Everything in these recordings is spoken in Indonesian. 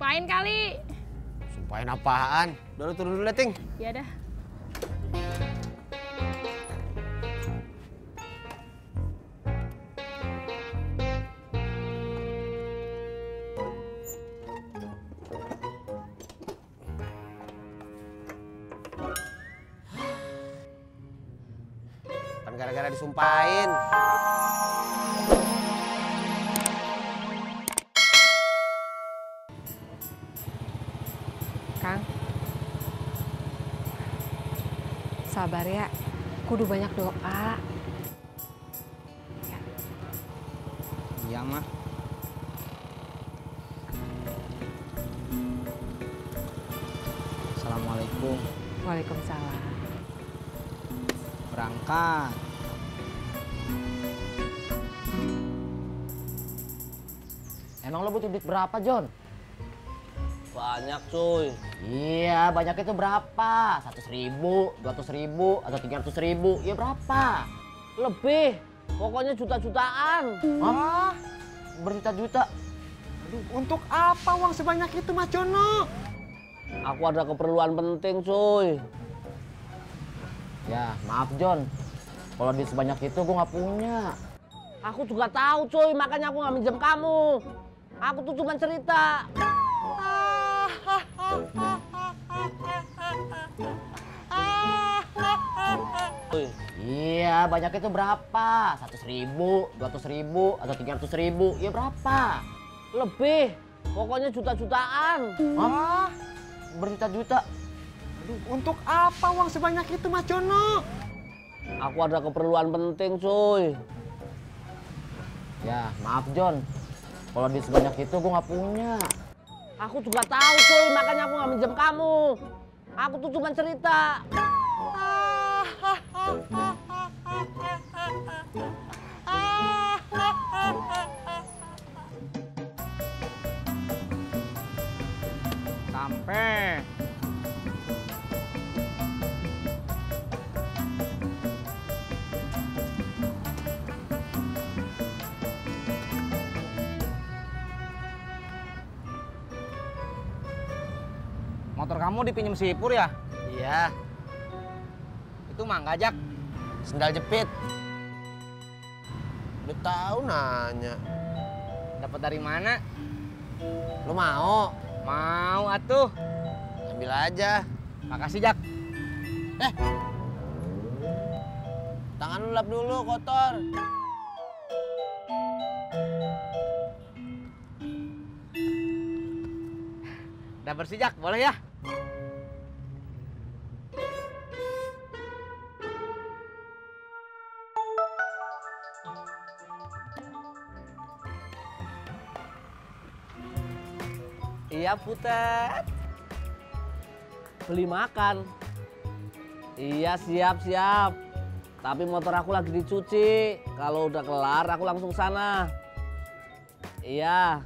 Sumpahin kali. Sumpahin apaan? Udah lu turun dulu deh, Ting. Ya dah. Kan gara-gara disumpahin. Kang, sabar ya, kudu banyak doa. Iya, mah. Assalamualaikum. Waalaikumsalam. Berangkat. Emang lo butuh duit berapa, John? Banyak, cuy. Iya, banyak itu berapa? 100.000, 200.000, atau 300.000? Ya berapa? Lebih. Pokoknya juta-jutaan. Hah? Berjuta-juta? Aduh, untuk apa uang sebanyak itu, Mas Jono? Aku ada keperluan penting, cuy. Ya, maaf, John. Kalau duit sebanyak itu gue nggak punya. Aku juga tahu, cuy. Makanya aku nggak minjem kamu. Aku tuh cuma cerita. Iya, banyak itu berapa? 100.000, 200.000, atau 300.000? Ya berapa? Lebih. Pokoknya juta-jutaan. Hah? Berjuta-juta? Aduh, untuk apa uang sebanyak itu, Mas Jono? Aku ada keperluan penting, cuy. Ya, maaf, John. Kalau duit sebanyak itu gue nggak punya. Aku juga tahu, cuy. Makanya aku nggak minjem kamu. Aku tuh cuma cerita. Sampai. Motor kamu dipinjam si Pur ya? Iya. Itu mangga, Jak. Sendal jepit. Udah tahu nanya. Dapat dari mana? Lu mau? Mau atuh. Ambil aja. Makasih, Jak. Tangan lu lap dulu, kotor. Udah bersih, Jak. Boleh ya? Iya, Putet. Beli makan. Iya, siap-siap. Tapi motor aku lagi dicuci. Kalau udah kelar, aku langsung sana. Iya.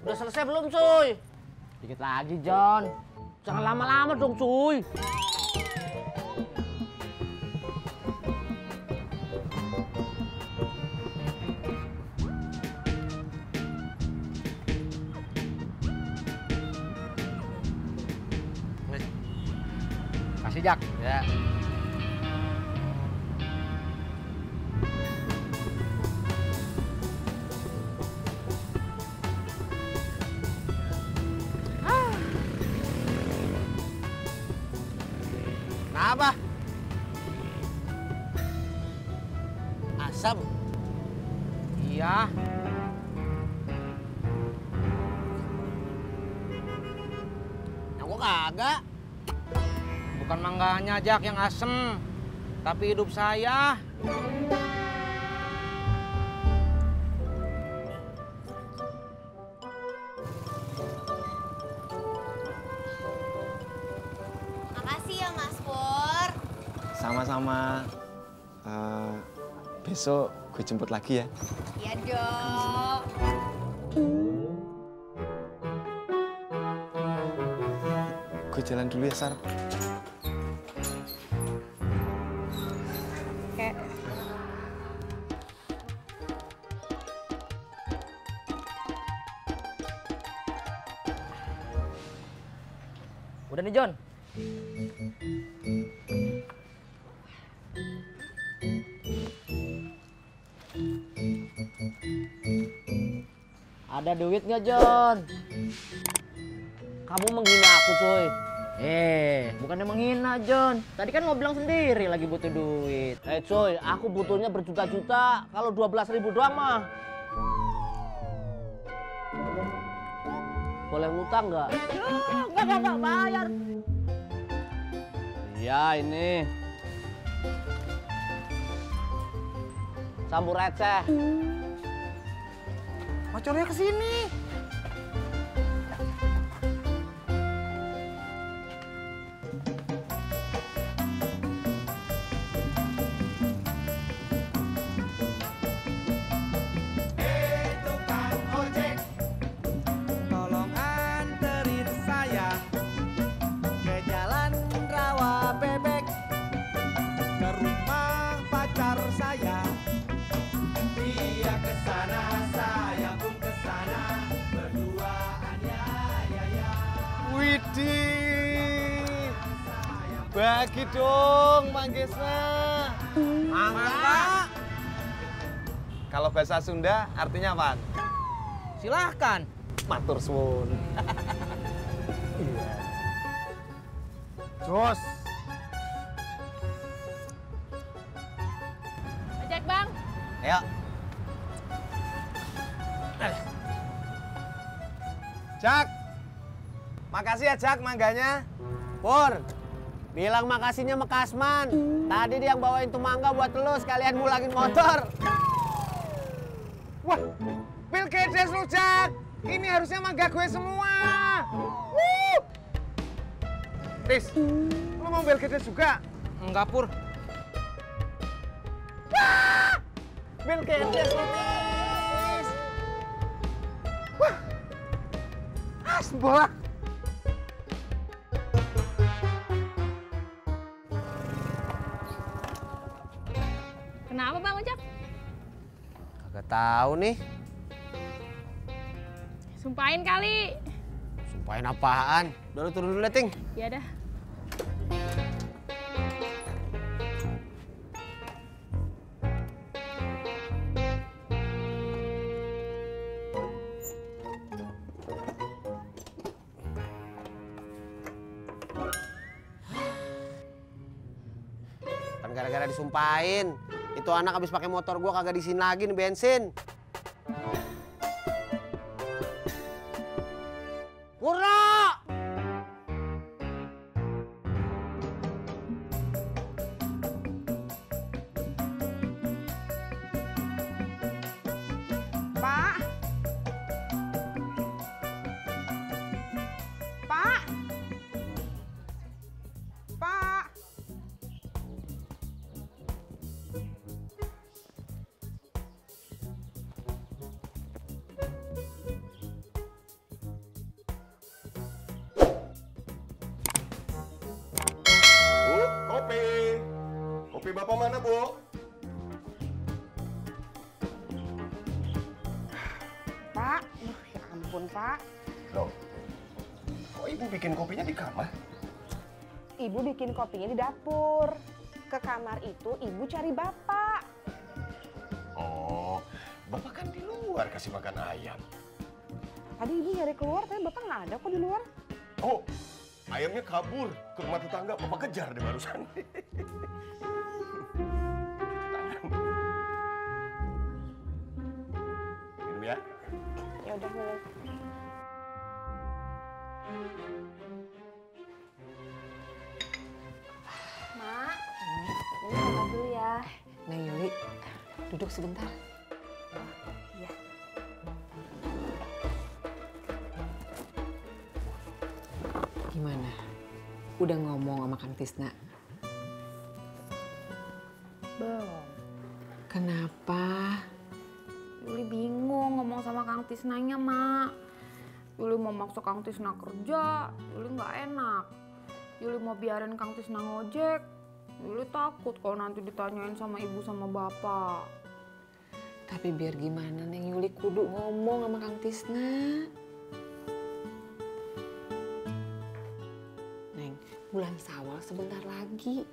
Udah selesai belum, cuy? Dikit lagi, John. Jangan lama-lama dong, cuy. Kasih, Jak. Ya. Kenapa? Asam. Iya. Aku kagak. Bukan mangganya, Jak, yang asem. Tapi hidup saya. Makasih ya, Mas Pur. Sama-sama. Besok gue jemput lagi ya. Iya dong. Gue jalan dulu ya, Sar. Kayak Udah nih John. Ada duit nggak John? Kamu menghina aku, coy. Bukannya menghina John. Tadi kan lo bilang sendiri lagi butuh duit. Coy, aku butuhnya berjuta-juta. Kalau 12.000 doang mah. Boleh ngutang nggak? Nggak bayar. Iya, ini. Campur receh. Pacarnya kesini. Tolong anterin saya ke jalan rawa bebek, ke rumah pacar saya. Dia ke sana, saya pun ke sana, berduaan ya. Widih. Bagi dong, Manggesna. Mangga. Kalau bahasa Sunda artinya apa? Silahkan. Matur suwun. Jos. Ojek bang. Ayo. Jak. Makasih ya Jak mangganya. Pur, bilang makasihnya sama Kasman. Tadi dia yang bawain tuh mangga buat lu sekalian mulangin motor. Wah, Pil Kedes lu Jak. Ini harusnya mangga gue semua. Tis, lu mau Pil Kedes juga? Enggak, Pur. Pil Kedes lu Tis. Wah, bola. Kenapa bang Ojek? Kagak tahu nih. Sumpahin kali. Sumpahin apaan? Udah lu turun dulu deh, Ting. Ya dah. Kan gara-gara disumpahin. Itu anak habis pakai motor gua kagak disin lagi nih bensin. Purno! Pak. Pak. Pak. Bu, kopi. Kopi Bapak mana, Bu? Pak. Ya ampun, Pak. Loh, kok Ibu bikin kopinya di kamar? Ibu bikin kopinya di dapur. Ke kamar itu Ibu cari Bapak. Oh, Bapak kan di luar kasih makan ayam. Tadi Ibu nyari keluar, tapi Bapak nggak ada kok di luar. Oh, ayamnya kabur ke rumah tetangga. Bapak kejar deh barusan. Minum ya. Ya udah boleh. Mak, ini makan dulu ya. Neng Yuli, duduk sebentar. Iya. Gimana? Udah ngomong sama Kang Tisna? Belum. Kenapa? Yuli bingung ngomong sama Kang Tisnanya, Mak. Yuli mau maksa Kang Tisna kerja, Yuli nggak enak. Yuli mau biarin Kang Tisna ngojek, Yuli takut kalau nanti ditanyain sama ibu sama bapak. Tapi biar gimana Neng Yuli kudu ngomong sama Kang Tisna. Bulan Syawal sebentar lagi.